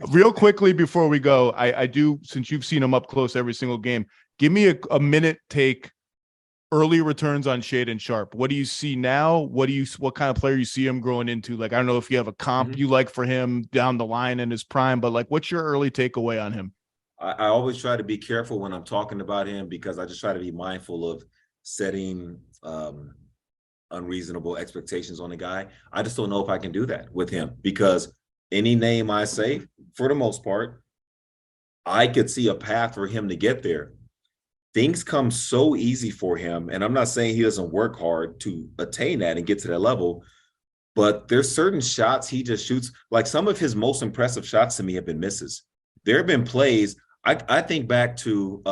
Real quickly before we go, I do, since you've seen him up close every single game, give me a minute take early returns on Shaedon Sharpe. What do you see now? What kind of player you see him growing into? Like, I don't know if you have a comp you like for him down the line in his prime, but like, what's your early takeaway on him? I always try to be careful when I'm talking about him because I just try to be mindful of setting unreasonable expectations on the guy. I just don't know if I can do that with him because any name I say, for the most part, I could see a path for him to get there. Things come so easy for him, and I'm not saying he doesn't work hard to attain that and get to that level, but there's certain shots he just shoots. Like some of his most impressive shots to me have been misses. There have been plays. I think back to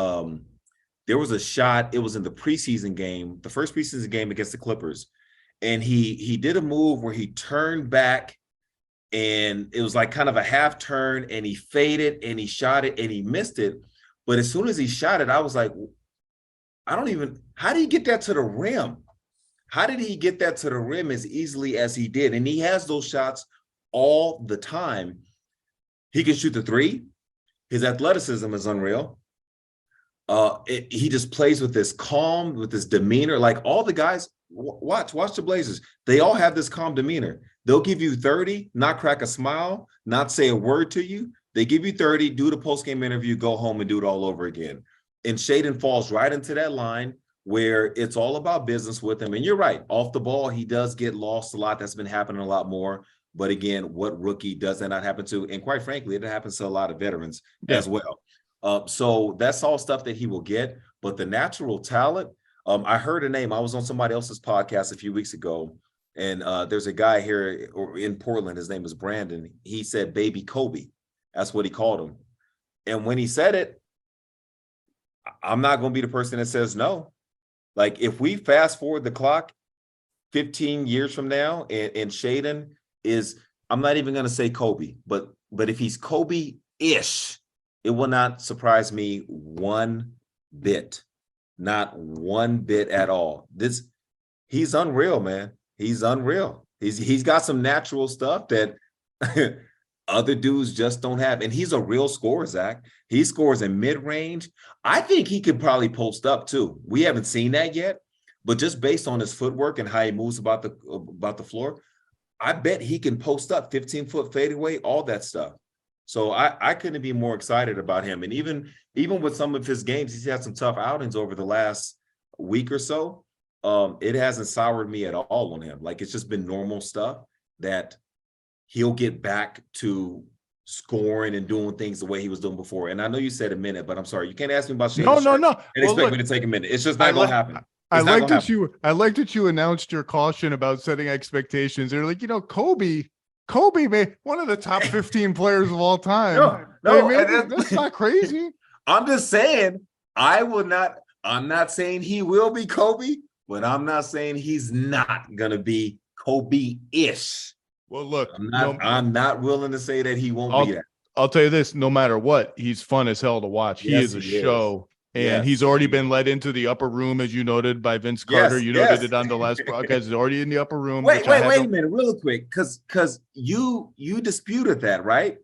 there was a shot. It was in the preseason game, the first preseason game against the Clippers, and he did a move where he turned back, and it was like kind of a half turn, and he faded, and he shot it, and he missed it. But as soon as he shot it, I was like, how did he get that to the rim? How did he get that to the rim as easily as he did? And he has those shots all the time. He can shoot the three. His athleticism is unreal. He just plays with this calm, with this demeanor. Like all the guys, watch the Blazers. They all have this calm demeanor. They'll give you 30, not crack a smile, not say a word to you. They give you 30, do the post-game interview, go home and do it all over again. And Shaedon falls right into that line where it's all about business with him. And you're right, off the ball, he does get lost a lot. That's been happening a lot more. But again, what rookie does that not happen to? And quite frankly, it happens to a lot of veterans as well. So that's all stuff that he will get. But the natural talent, I heard a name. I was on somebody else's podcast a few weeks ago. And there's a guy here in Portland. His name is Brandon. He said, baby Kobe. That's what he called him. And when he said it, I'm not going to be the person that says no. Like if we fast forward the clock 15 years from now and Shaedon is, I'm not even going to say Kobe, but if he's Kobe-ish, it will not surprise me one bit. Not one bit at all. He's unreal, man. He's unreal. He's got some natural stuff that other dudes just don't have. And he's a real scorer, Zach. He scores in mid-range. I think he could probably post up too. We haven't seen that yet, but just based on his footwork and how he moves about the floor, I bet he can post up 15-foot fadeaway, all that stuff. So I couldn't be more excited about him. And even with some of his games, he's had some tough outings over the last week or so. It hasn't soured me at all on him. Like it's just been normal stuff that he'll get back to scoring and doing things the way he was doing before. And I know you said a minute, but I'm sorry. You can't ask me about Shaedon No. and expect me to take a minute. It's just not going to happen. I like that you announced your caution about setting expectations. They're like, Kobe, man, one of the top 15 players of all time. That's not crazy. I'm just saying, I'm not saying he will be Kobe, but I'm not saying he's not going to be Kobe-ish. Well, look, I'm not willing to say that he won't be that. I'll tell you this, no matter what, he's fun as hell to watch. Yes, he is a show. And he's already been led into the upper room, as you noted, by Vince Carter. You noted it on the last broadcast. He's already in the upper room. Wait a minute, real quick, because you disputed that, right?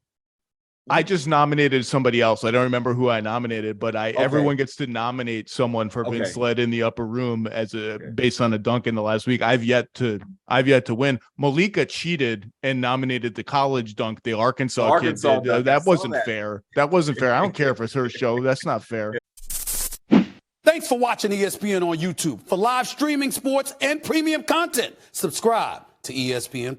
I just nominated somebody else. I don't remember who I nominated, but everyone gets to nominate someone for Vince led in the upper room based on a dunk in the last week. I've yet to win. Malika cheated and nominated the college dunk the Arkansas kid did. That wasn't fair. That wasn't fair. I don't care if it's her show. That's not fair. Thanks for watching ESPN on YouTube. For live streaming, sports, and premium content, subscribe to ESPN+.